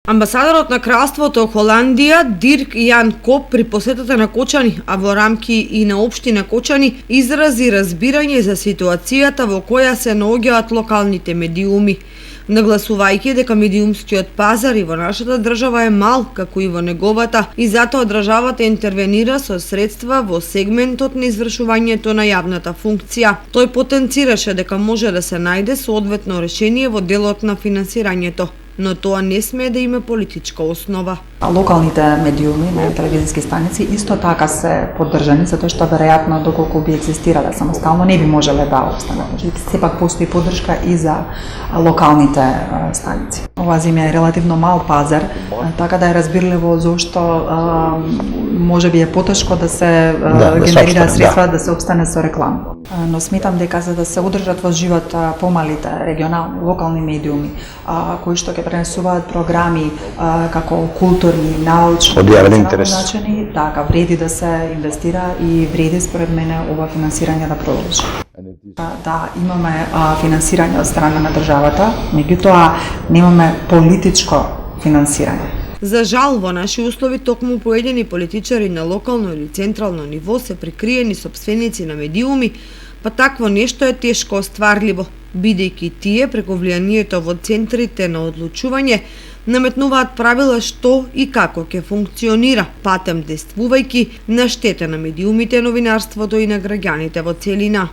Амбасадорот на Кралството Холандија Дирк Јан Коп при посетата на Кочани, а во рамки и на општина Кочани, изрази разбирање за ситуацијата во која се наоѓаат локалните медиуми, нагласувајќи дека медиумскиот пазар и во нашата држава е мал, како и во неговата, и затоа државата интервенира со средства во сегментот на извршувањето на јавната функција. Тој потенцираше дека може да се најде соодветно решение во делот на финансирањето, но тоа не смее да има политичка основа. Локалните медиуми на телевизиски станици исто така се поддржани, затоа што веројатно доколку би екзистирале самостално не би можеле да останат. Сепак постои поддршка и за локалните станици. Ова земја е релативно мал пазар, така да е разбирливо зошто може би е потешко да се генерира средства да се опстане со реклама. Но сметам дека за да се одржат во живот помалите регионални, локални медиуми кои што ќе пренесуваат програми како културни, научни, од јавен интерес, така вреди да се инвестира и вреди според мене ова финансирање да продолжи. Да имаме финансирање од страна на државата, меѓутоа немаме политичко финансирање. За жал, во наши услови токму поедини политичари на локално или централно ниво се прикриени сопственици на медиуми, па такво нешто е тешко остварливо, бидејќи тие преку влијанието во центрите на одлучување наметнуваат правила што и како ќе функционира, патем действувајќи на штета на медиумите, новинарството и на граѓаните во целина.